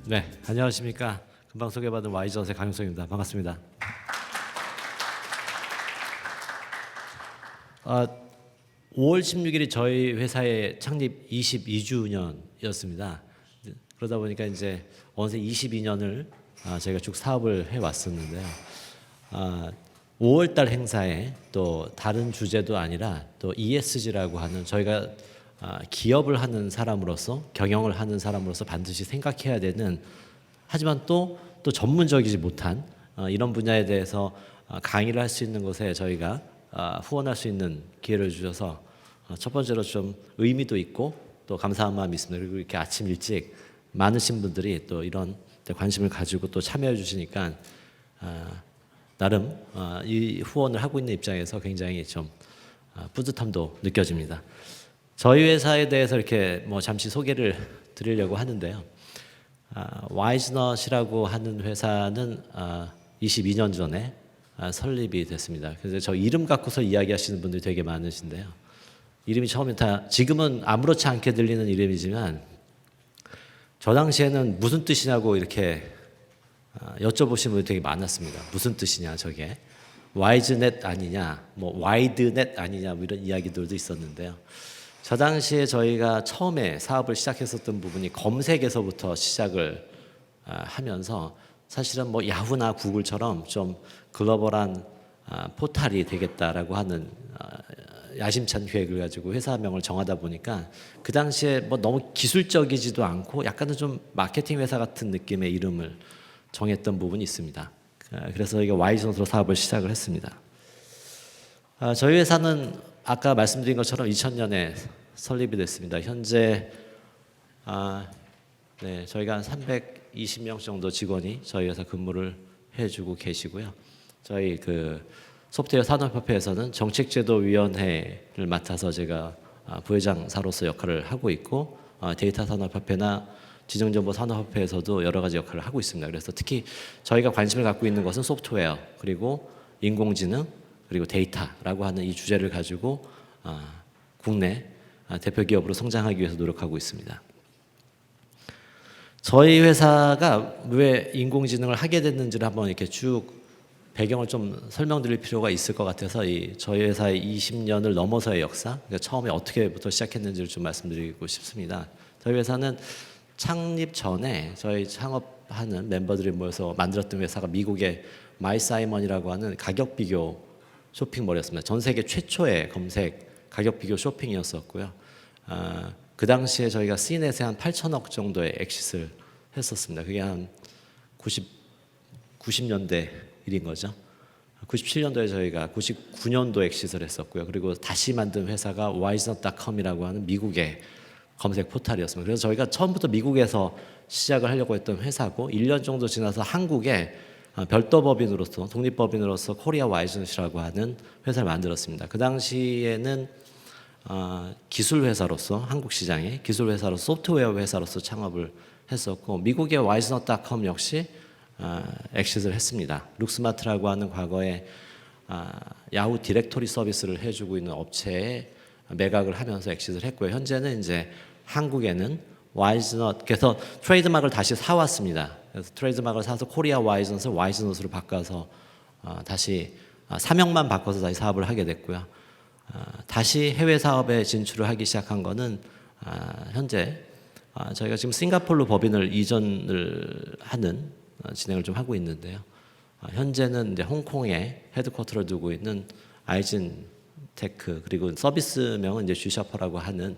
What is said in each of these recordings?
네, 안녕하십니까. 금방 소개받은 Y전세 강용석입니다. 반갑습니다. 5월 16일이 저희 회사의 창립 22주년이었습니다. 그러다 보니까 이제 어느새 22년을 저희가 쭉 사업을 해왔었는데요. 5월달 행사에 또 다른 주제도 아니라 또 ESG라고 하는 저희가 기업을 하는 사람으로서 경영을 하는 사람으로서 반드시 생각해야 되는 하지만 또 전문적이지 못한 이런 분야에 대해서 강의를 할 수 있는 곳에 저희가 후원할 수 있는 기회를 주셔서 첫 번째로 좀 의미도 있고 또 감사한 마음이 있습니다. 그리고 이렇게 아침 일찍 많으신 분들이 또 이런 관심을 가지고 또 참여해 주시니까 나름 이 후원을 하고 있는 입장에서 굉장히 좀 뿌듯함도 느껴집니다. 저희 회사에 대해서 이렇게 잠시 소개를 드리려고 하는데요. 와이즈넛이라고 하는 회사는 22년 전에 설립이 됐습니다. 그래서 저 이름 갖고서 이야기하시는 분들이 되게 많으신데요. 이름이 처음에 지금은 아무렇지 않게 들리는 이름이지만 저 당시에는 무슨 뜻이냐고 이렇게 여쭤보시는 분이 되게 많았습니다. 무슨 뜻이냐 저게 와이즈넷 아니냐, 와이드넷 아니냐 이런 이야기들도 있었는데요. 저 당시에 저희가 처음에 사업을 시작했었던 부분이 검색에서부터 시작을 하면서 사실은 야후나 구글처럼 좀 글로벌한 포탈이 되겠다라고 하는 야심찬 계획을 가지고 회사명을 정하다 보니까 그 당시에 너무 기술적이지도 않고 약간은 좀 마케팅 회사 같은 느낌의 이름을 정했던 부분이 있습니다. 그래서 이게 Y전으로 사업을 시작을 했습니다. 저희 회사는 아까 말씀드린 것처럼 2000년에 설립이 됐습니다. 현재 저희가 한 320명 정도 직원이 저희 회사 근무를 해주고 계시고요. 저희 그 소프트웨어 산업협회에서는 정책제도위원회를 맡아서 제가 부회장사로서 역할을 하고 있고 데이터 산업협회나 지정정보 산업협회에서도 여러 가지 역할을 하고 있습니다. 그래서 특히 저희가 관심을 갖고 있는 것은 소프트웨어 그리고 인공지능 그리고 데이터라고 하는 이 주제를 가지고 국내 대표 기업으로 성장하기 위해서 노력하고 있습니다. 저희 회사가 왜 인공지능을 하게 됐는지를 한번 이렇게 쭉 배경을 좀 설명드릴 필요가 있을 것 같아서 저희 회사의 20년을 넘어서의 역사, 그러니까 처음에 어떻게부터 시작했는지를 좀 말씀드리고 싶습니다. 저희 회사는 창립 전에 저희 창업하는 멤버들이 모여서 만들었던 회사가 미국의 마이사이먼이라고 하는 가격 비교 쇼핑몰이었습니다. 전 세계 최초의 검색 가격 비교 쇼핑이었었고요. 그 당시에 저희가 C넷에 한 8천억 정도의 엑싯을 했었습니다. 그게 한 90년대 일인 거죠. 97년도에 저희가 99년도 엑싯을 했었고요. 그리고 다시 만든 회사가 wisenut.com이라고 하는 미국의 검색 포탈이었습니다. 그래서 저희가 처음부터 미국에서 시작을 하려고 했던 회사고 1년 정도 지나서 한국에 별도 법인으로서 독립법인으로서 코리아 와이즈넛이라고 하는 회사를 만들었습니다. 그 당시에는 기술 회사로서 한국 시장의 기술 회사로서 소프트웨어 회사로서 창업을 했었고 미국의 와이즈넛.com 역시 엑싯을 했습니다. 룩스마트라고 하는 과거에 야후 디렉토리 서비스를 해주고 있는 업체에 매각을 하면서 엑싯을 했고요. 현재는 이제 한국에는 와이즈넛 그래서 트레이드마크를 다시 사왔습니다. 그래서 트레이드마크를 사서 코리아 와이즈넛을 와이즈넛으로 바꿔서 다시 사명만 바꿔서 다시 사업을 하게 됐고요. 다시 해외 사업에 진출을 하기 시작한 거는 현재 저희가 지금 싱가포르 법인을 이전을 하는 진행을 좀 하고 있는데요. 현재는 이제 홍콩에 헤드쿼터를 두고 있는 아이진테크 그리고 서비스명은 이제 G셔퍼라고 하는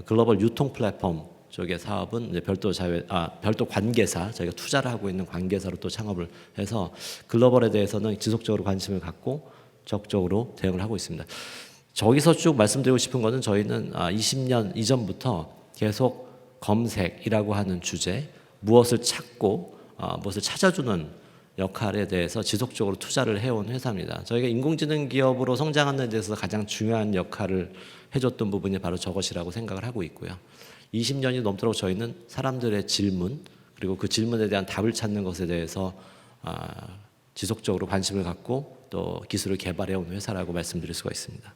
글로벌 유통 플랫폼 쪽의 사업은 이제 별도 관계사 저희가 투자를 하고 있는 관계사로 또 창업을 해서 글로벌에 대해서는 지속적으로 관심을 갖고 적극적으로 대응을 하고 있습니다. 저기서 쭉 말씀드리고 싶은 것은 저희는 20년 이전부터 계속 검색이라고 하는 주제 무엇을 찾고 무엇을 찾아주는 역할에 대해서 지속적으로 투자를 해온 회사입니다. 저희가 인공지능 기업으로 성장하는 데 있어서 가장 중요한 역할을 해줬던 부분이 바로 저것이라고 생각을 하고 있고요. 20년이 넘도록 저희는 사람들의 질문 그리고 그 질문에 대한 답을 찾는 것에 대해서 지속적으로 관심을 갖고 또 기술을 개발해온 회사라고 말씀드릴 수가 있습니다.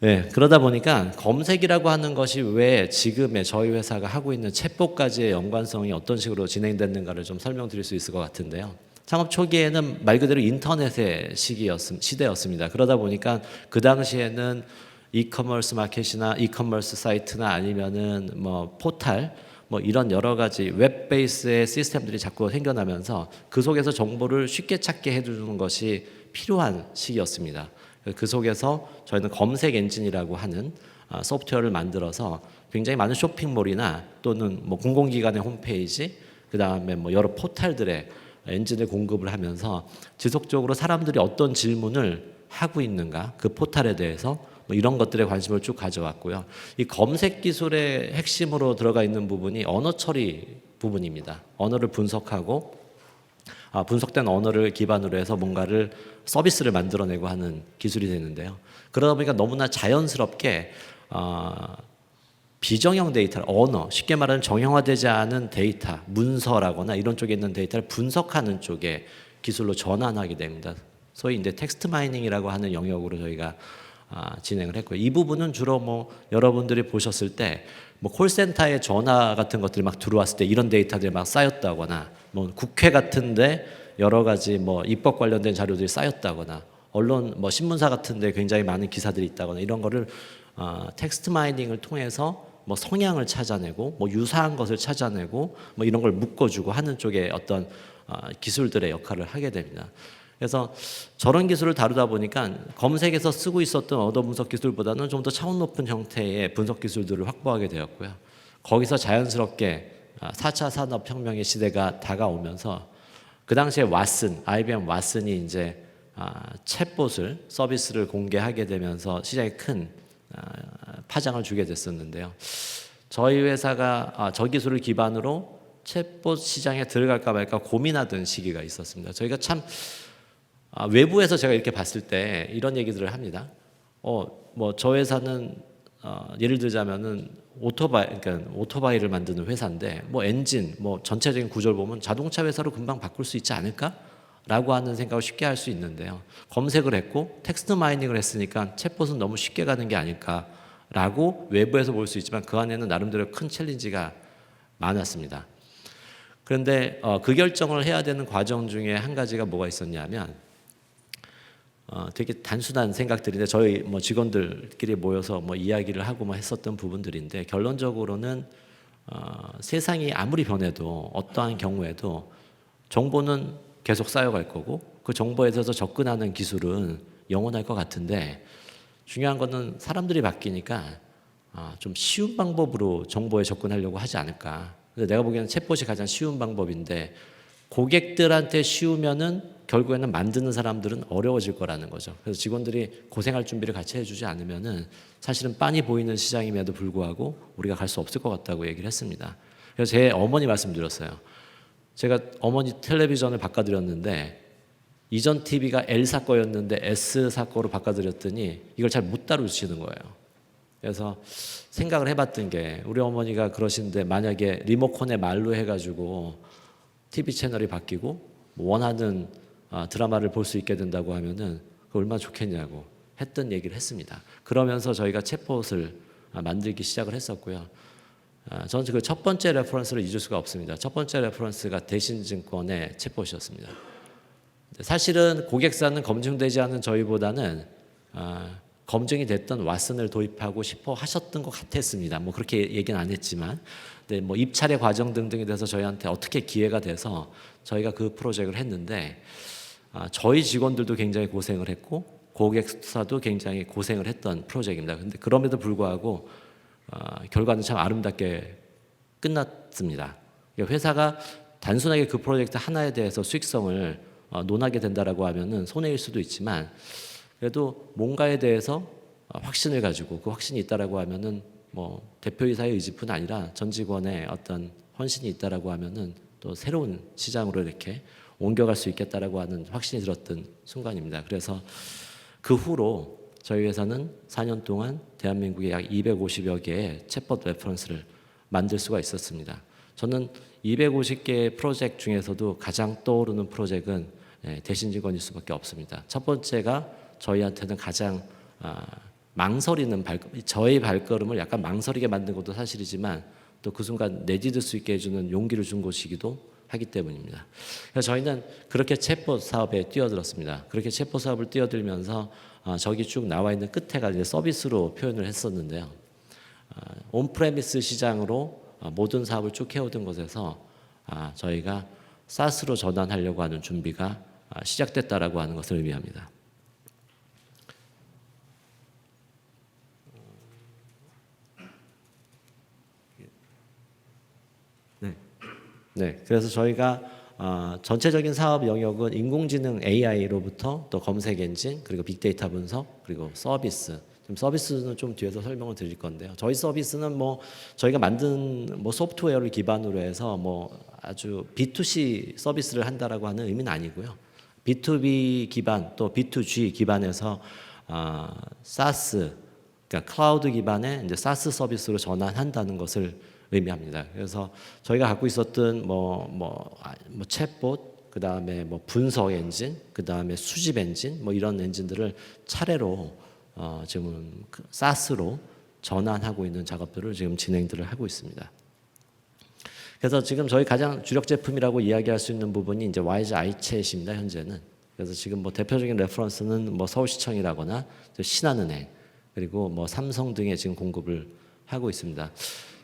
네, 그러다 보니까 검색이라고 하는 것이 왜 지금의 저희 회사가 하고 있는 챗봇까지의 연관성이 어떤 식으로 진행됐는가를 좀 설명드릴 수 있을 것 같은데요. 창업 초기에는 말 그대로 인터넷의 시대였습니다. 그러다 보니까 그 당시에는 이커머스 마켓이나 이커머스 사이트나 아니면은 뭐 포탈 뭐 이런 여러 가지 웹 베이스의 시스템들이 자꾸 생겨나면서 그 속에서 정보를 쉽게 찾게 해주는 것이 필요한 시기였습니다. 그 속에서 저희는 검색 엔진이라고 하는 소프트웨어를 만들어서 굉장히 많은 쇼핑몰이나 또는 뭐 공공기관의 홈페이지, 그 다음에 뭐 여러 포탈들의 엔진을 공급을 하면서 지속적으로 사람들이 어떤 질문을 하고 있는가, 그 포탈에 대해서 뭐 이런 것들에 관심을 쭉 가져왔고요. 이 검색 기술의 핵심으로 들어가 있는 부분이 언어 처리 부분입니다. 언어를 분석하고 분석된 언어를 기반으로 해서 뭔가를 서비스를 만들어내고 하는 기술이 되는데요. 그러다 보니까 너무나 자연스럽게 비정형 데이터, 언어, 쉽게 말하면 정형화되지 않은 데이터, 문서라거나 이런 쪽에 있는 데이터를 분석하는 쪽에 기술로 전환하게 됩니다. 소위 이제 텍스트 마이닝이라고 하는 영역으로 저희가 진행을 했고요. 이 부분은 주로 뭐 여러분들이 보셨을 때 뭐 콜센터에 전화 같은 것들이 막 들어왔을 때 이런 데이터들이 막 쌓였다거나 뭐 국회 같은데 여러 가지 뭐 입법 관련된 자료들이 쌓였다거나 언론 뭐 신문사 같은데 굉장히 많은 기사들이 있다거나 이런 거를 텍스트 마이닝을 통해서 뭐 성향을 찾아내고 뭐 유사한 것을 찾아내고 뭐 이런 걸 묶어주고 하는 쪽에 어떤 기술들의 역할을 하게 됩니다. 그래서 저런 기술을 다루다 보니까 검색에서 쓰고 있었던 언어 분석 기술보다는 좀 더 차원 높은 형태의 분석 기술들을 확보하게 되었고요. 거기서 자연스럽게 4차 산업혁명의 시대가 다가오면서 그 당시에 IBM 왓슨이 이제 챗봇을 서비스를 공개하게 되면서 시장에 큰 파장을 주게 됐었는데요. 저희 회사가 저 기술을 기반으로 챗봇 시장에 들어갈까 말까 고민하던 시기가 있었습니다. 저희가 참 외부에서 제가 이렇게 봤을 때 이런 얘기들을 합니다. 뭐 저 회사는 예를 들자면은 그러니까 오토바이를 만드는 회사인데 뭐 엔진, 뭐 전체적인 구조를 보면 자동차 회사로 금방 바꿀 수 있지 않을까?라고 하는 생각을 쉽게 할 수 있는데요. 검색을 했고 텍스트 마이닝을 했으니까 챗봇은 너무 쉽게 가는 게 아닐까라고 외부에서 볼 수 있지만 그 안에는 나름대로 큰 챌린지가 많았습니다. 그런데 그 결정을 해야 되는 과정 중에 한 가지가 뭐가 있었냐면 되게 단순한 생각들인데 저희 뭐 직원들끼리 모여서 뭐 이야기를 하고 뭐 했었던 부분들인데 결론적으로는 세상이 아무리 변해도 어떠한 경우에도 정보는 계속 쌓여갈 거고 그 정보에 대해서 접근하는 기술은 영원할 것 같은데 중요한 거는 사람들이 바뀌니까 좀 쉬운 방법으로 정보에 접근하려고 하지 않을까. 근데 내가 보기에는 챗봇이 가장 쉬운 방법인데 고객들한테 쉬우면은 결국에는 만드는 사람들은 어려워질 거라는 거죠. 그래서 직원들이 고생할 준비를 같이 해주지 않으면은 사실은 빤히 보이는 시장임에도 불구하고 우리가 갈 수 없을 것 같다고 얘기를 했습니다. 그래서 제 어머니 말씀드렸어요. 제가 어머니 텔레비전을 바꿔드렸는데 이전 TV가 L사 거였는데 S사 거로 바꿔드렸더니 이걸 잘 못 다루시는 거예요. 그래서 생각을 해봤던 게 우리 어머니가 그러시는데 만약에 리모컨에 말로 해가지고 TV 채널이 바뀌고 원하는 드라마를 볼 수 있게 된다고 하면은 그 얼마나 좋겠냐고 했던 얘기를 했습니다. 그러면서 저희가 챗봇을 만들기 시작을 했었고요. 저는 그 첫 번째 레퍼런스를 잊을 수가 없습니다. 첫 번째 레퍼런스가 대신증권의 챗봇이었습니다. 사실은 고객사는 검증되지 않은 저희보다는 검증이 됐던 왓슨을 도입하고 싶어 하셨던 것 같았습니다. 뭐 그렇게 얘기는 안 했지만, 근데 뭐 입찰의 과정 등등에 대해서 저희한테 어떻게 기회가 돼서 저희가 그 프로젝트를 했는데 저희 직원들도 굉장히 고생을 했고 고객사도 굉장히 고생을 했던 프로젝트입니다. 근데 그럼에도 불구하고 결과는 참 아름답게 끝났습니다. 회사가 단순하게 그 프로젝트 하나에 대해서 수익성을 논하게 된다라고 하면은 손해일 수도 있지만 그래도 뭔가에 대해서 확신을 가지고 그 확신이 있다라고 하면은 뭐 대표이사의 의지뿐 아니라 전 직원의 어떤 헌신이 있다라고 하면은 또 새로운 시장으로 이렇게 옮겨갈 수 있겠다라고 하는 확신이 들었던 순간입니다. 그래서 그 후로 저희 회사는 4년 동안 대한민국에 약 250여 개의 챗봇 레퍼런스를 만들 수가 있었습니다. 저는 250개의 프로젝트 중에서도 가장 떠오르는 프로젝트는 대신직원일 수밖에 없습니다. 첫 번째가 저희한테는 가장 망설이는 저의 발걸음을 약간 망설이게 만든 것도 사실이지만 또 그 순간 내디딜 수 있게 해주는 용기를 준 것이기도 하기 때문입니다. 그래서 저희는 그렇게 챗봇 사업에 뛰어들었습니다. 그렇게 챗봇 사업을 뛰어들면서 저기 쭉 나와 있는 끝에가 이제 서비스로 표현을 했었는데요. 온프레미스 시장으로 모든 사업을 쭉 해오던 것에서 저희가 SaaS로 전환하려고 하는 준비가 시작됐다라고 하는 것을 의미합니다. 네, 그래서 저희가 전체적인 사업 영역은 인공지능 AI로부터 또 검색 엔진 그리고 빅데이터 분석 그리고 서비스. 지금 서비스는 좀 뒤에서 설명을 드릴 건데요. 저희 서비스는 뭐 저희가 만든 뭐 소프트웨어를 기반으로 해서 뭐 아주 B2C 서비스를 한다라고 하는 의미는 아니고요. B2B 기반 또 B2G 기반에서 SaaS 그러니까 클라우드 기반의 이제 SaaS 서비스로 전환한다는 것을 의미합니다. 그래서 저희가 갖고 있었던 챗봇, 그 다음에 뭐 분석 엔진, 그 다음에 수집 엔진, 뭐 이런 엔진들을 차례로 지금 SaaS로 전환하고 있는 작업들을 지금 진행들을 하고 있습니다. 그래서 지금 저희 가장 주력 제품이라고 이야기할 수 있는 부분이 이제 와이즈 아이챗입니다. 현재는. 그래서 지금 뭐 대표적인 레퍼런스는 뭐 서울시청이라거나 신한은행 그리고 뭐 삼성 등에 지금 공급을 하고 있습니다.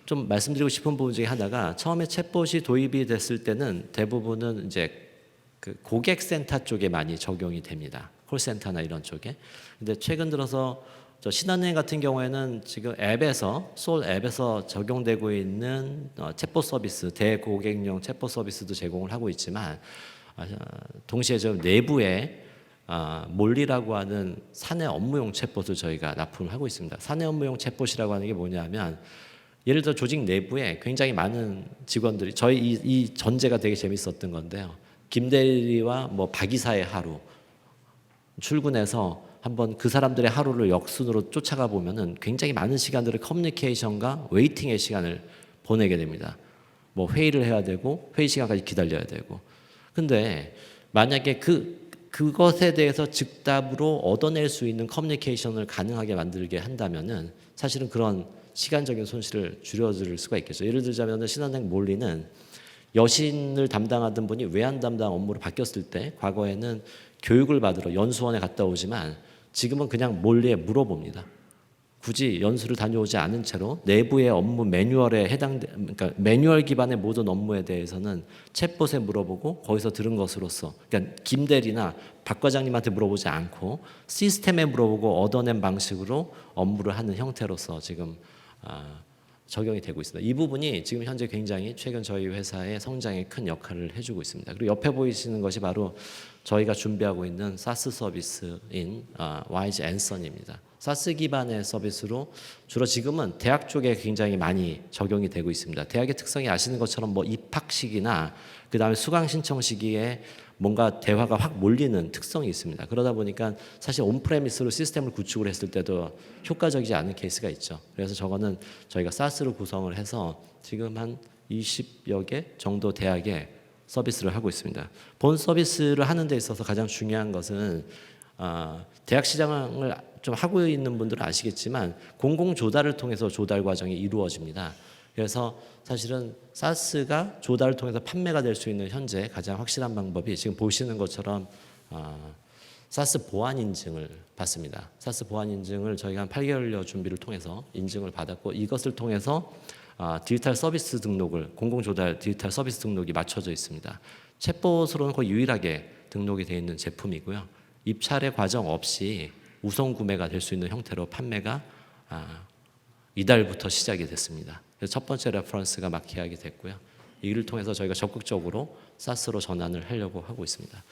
좀 말씀드리고 싶은 부분 중에 하나가 처음에 챗봇이 도입이 됐을 때는 대부분은 이제 그 고객센터 쪽에 많이 적용이 됩니다. 콜센터나 이런 쪽에. 근데 최근 들어서 저 신한은행 같은 경우에는 지금 소울 앱에서 적용되고 있는 챗봇 서비스, 대고객용 챗봇 서비스도 제공을 하고 있지만 동시에 저 내부에 몰리라고 하는 사내 업무용 챗봇을 저희가 납품을 하고 있습니다. 사내 업무용 챗봇이라고 하는 게 뭐냐면 예를 들어 조직 내부에 굉장히 많은 직원들이 저희 이 전제가 되게 재밌었던 건데요. 김 대리와 뭐 박 이사의 하루 출근해서 한번 그 사람들의 하루를 역순으로 쫓아가 보면은 굉장히 많은 시간들을 커뮤니케이션과 웨이팅의 시간을 보내게 됩니다. 뭐 회의를 해야 되고 회의 시간까지 기다려야 되고. 근데 만약에 그것에 대해서 즉답으로 얻어낼 수 있는 커뮤니케이션을 가능하게 만들게 한다면은 사실은 그런 시간적인 손실을 줄여줄 수가 있겠죠. 예를 들자면 신한은행 몰리는 여신을 담당하던 분이 외환 담당 업무로 바뀌었을 때 과거에는 교육을 받으러 연수원에 갔다 오지만 지금은 그냥 몰리에 물어봅니다. 굳이 연수를 다녀오지 않은 채로 내부의 업무 매뉴얼에 그러니까 매뉴얼 기반의 모든 업무에 대해서는 챗봇에 물어보고 거기서 들은 것으로서 그러니까 김 대리나 박 과장님한테 물어보지 않고 시스템에 물어보고 얻어낸 방식으로 업무를 하는 형태로서 지금 적용이 되고 있습니다. 이 부분이 지금 현재 굉장히 최근 저희 회사의 성장에 큰 역할을 해주고 있습니다. 그리고 옆에 보이시는 것이 바로 저희가 준비하고 있는 SaaS 서비스인 와이즈 앤선입니다. SaaS 기반의 서비스로 주로 지금은 대학 쪽에 굉장히 많이 적용이 되고 있습니다. 대학의 특성이 아시는 것처럼 뭐 입학 시기나 그 다음에 수강 신청 시기에 뭔가 대화가 확 몰리는 특성이 있습니다. 그러다 보니까 사실 온프레미스로 시스템을 구축을 했을 때도 효과적이지 않은 케이스가 있죠. 그래서 저거는 저희가 SaaS로 구성을 해서 지금 한 20여 개 정도 대학에 서비스를 하고 있습니다. 본 서비스를 하는 데 있어서 가장 중요한 것은 대학 시장을 좀 하고 있는 분들은 아시겠지만 공공 조달을 통해서 조달 과정이 이루어집니다. 그래서 사실은 SaaS가 조달을 통해서 판매가 될 수 있는 현재 가장 확실한 방법이 지금 보시는 것처럼 SaaS 보안 인증을 받습니다. SaaS 보안 인증을 저희가 한 8개월여 준비를 통해서 인증을 받았고 이것을 통해서 디지털 서비스 등록을 공공 조달 디지털 서비스 등록이 맞춰져 있습니다. 챗봇으로는 거의 유일하게 등록이 되어 있는 제품이고요. 입찰의 과정 없이 우선 구매가 될 수 있는 형태로 판매가 이달부터 시작이 됐습니다. 그래서 첫 번째 레퍼런스가 막 계약이 됐고요. 이를 통해서 저희가 적극적으로 SaaS로 전환을 하려고 하고 있습니다.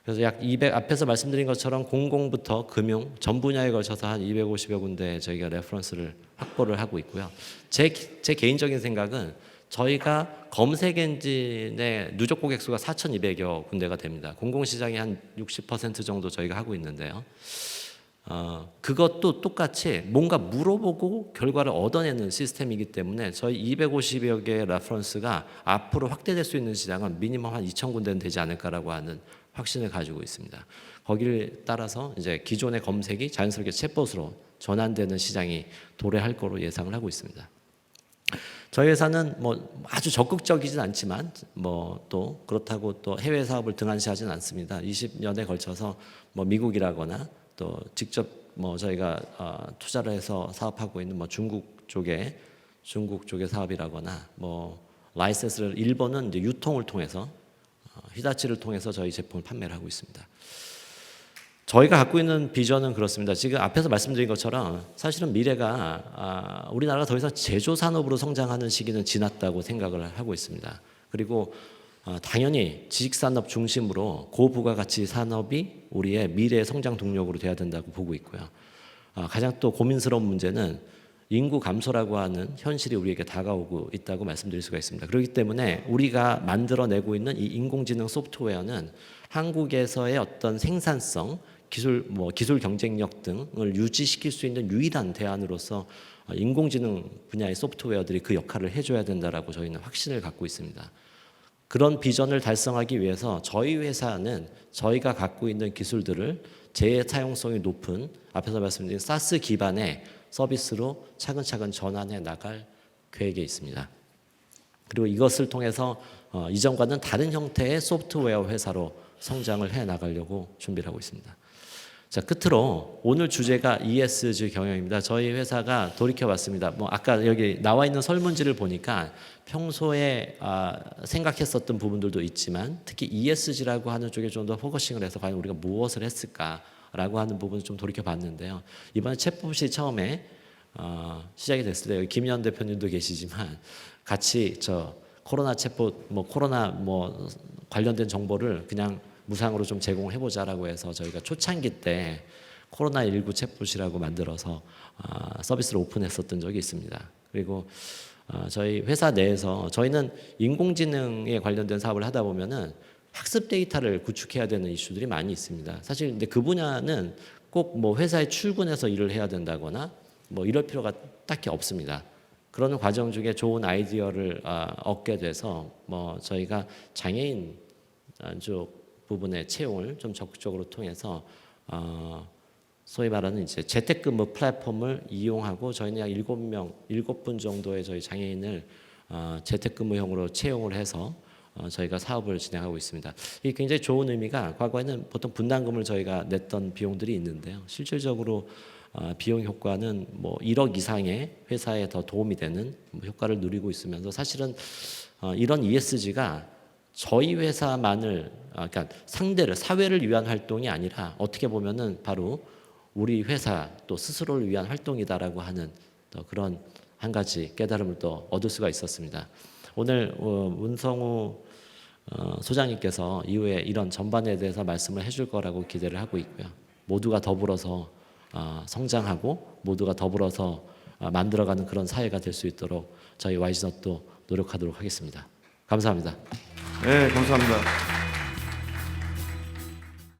그래서 약 200 앞에서 말씀드린 것처럼 공공부터 금융 전 분야에 걸쳐서 한 250여 군데 저희가 레퍼런스를 확보를 하고 있고요. 제 개인적인 생각은 저희가 검색 엔진의 누적 고객 수가 4,200여 군데가 됩니다. 공공 시장이 한 60% 정도 저희가 하고 있는데요. 그것도 똑같이 뭔가 물어보고 결과를 얻어내는 시스템이기 때문에 저희 250여 개의 레퍼런스가 앞으로 확대될 수 있는 시장은 미니멈 한 2,000군데는 되지 않을까라고 하는 확신을 가지고 있습니다. 거기를 따라서 이제 기존의 검색이 자연스럽게 챗봇으로 전환되는 시장이 도래할 거로 예상을 하고 있습니다. 저희 회사는 뭐 아주 적극적이진 않지만 뭐 또 그렇다고 또 해외 사업을 등한시하진 않습니다. 20년에 걸쳐서 뭐 미국이라거나 또 직접 뭐 저희가 투자를 해서 사업하고 있는 뭐 중국 쪽의 사업이라거나 뭐 라이센스를 일본은 이제 유통을 통해서 히다치를 통해서 저희 제품을 판매를 하고 있습니다. 저희가 갖고 있는 비전은 그렇습니다. 지금 앞에서 말씀드린 것처럼 사실은 미래가 우리나라가 더 이상 제조 산업으로 성장하는 시기는 지났다고 생각을 하고 있습니다. 그리고 당연히 지식 산업 중심으로 고부가가치 산업이 우리의 미래의 성장 동력으로 돼야 된다고 보고 있고요. 가장 또 고민스러운 문제는 인구 감소라고 하는 현실이 우리에게 다가오고 있다고 말씀드릴 수가 있습니다. 그렇기 때문에 우리가 만들어내고 있는 이 인공지능 소프트웨어는 한국에서의 어떤 생산성, 기술 경쟁력 등을 유지시킬 수 있는 유일한 대안으로서 인공지능 분야의 소프트웨어들이 그 역할을 해줘야 된다라고 저희는 확신을 갖고 있습니다. 그런 비전을 달성하기 위해서 저희 회사는 저희가 갖고 있는 기술들을 재사용성이 높은 앞에서 말씀드린 사스 기반의 서비스로 차근차근 전환해 나갈 계획에 있습니다. 그리고 이것을 통해서 이전과는 다른 형태의 소프트웨어 회사로 성장을 해 나가려고 준비를 하고 있습니다. 자, 끝으로 오늘 주제가 ESG 경영입니다. 저희 회사가 돌이켜봤습니다. 뭐 아까 여기 나와 있는 설문지를 보니까 평소에 생각했었던 부분들도 있지만 특히 ESG라고 하는 쪽에 좀 더 포커싱을 해서 과연 우리가 무엇을 했을까라고 하는 부분을 좀 돌이켜봤는데요. 이번에 챗봇이 처음에 시작이 됐을 때 여기 김현 대표님도 계시지만 같이 코로나 챗봇 코로나 관련된 정보를 그냥 무상으로 좀 제공해보자라고 해서 저희가 초창기 때 코로나19 챗봇이라고 만들어서 서비스를 오픈했었던 적이 있습니다. 그리고 저희 회사 내에서 저희는 인공지능에 관련된 사업을 하다 보면은 학습 데이터를 구축해야 되는 이슈들이 많이 있습니다. 사실 근데 그 분야는 꼭 뭐 회사에 출근해서 일을 해야 된다거나 뭐 이럴 필요가 딱히 없습니다. 그런 과정 중에 좋은 아이디어를 얻게 돼서 뭐 저희가 장애인 쪽 부분의 채용을 좀 적극적으로 통해서 소위 말하는 이제 재택근무 플랫폼을 이용하고 저희는 약 7분 정도의 저희 장애인을 재택근무형으로 채용을 해서 저희가 사업을 진행하고 있습니다. 이게 굉장히 좋은 의미가 과거에는 보통 분담금을 저희가 냈던 비용들이 있는데요. 실질적으로 비용 효과는 뭐 1억 이상의 회사에 더 도움이 되는 효과를 누리고 있으면서 사실은 이런 ESG가 저희 회사만을 그러니까 상대를 사회를 위한 활동이 아니라 어떻게 보면은 바로 우리 회사 또 스스로를 위한 활동이다라고 하는 또 그런 한 가지 깨달음을 또 얻을 수가 있었습니다. 오늘 문성우 소장님께서 이후에 이런 전반에 대해서 말씀을 해줄 거라고 기대를 하고 있고요. 모두가 더불어서 성장하고 모두가 더불어서 만들어가는 그런 사회가 될 수 있도록 저희 YG넛도 노력하도록 하겠습니다. 감사합니다. 네, 감사합니다.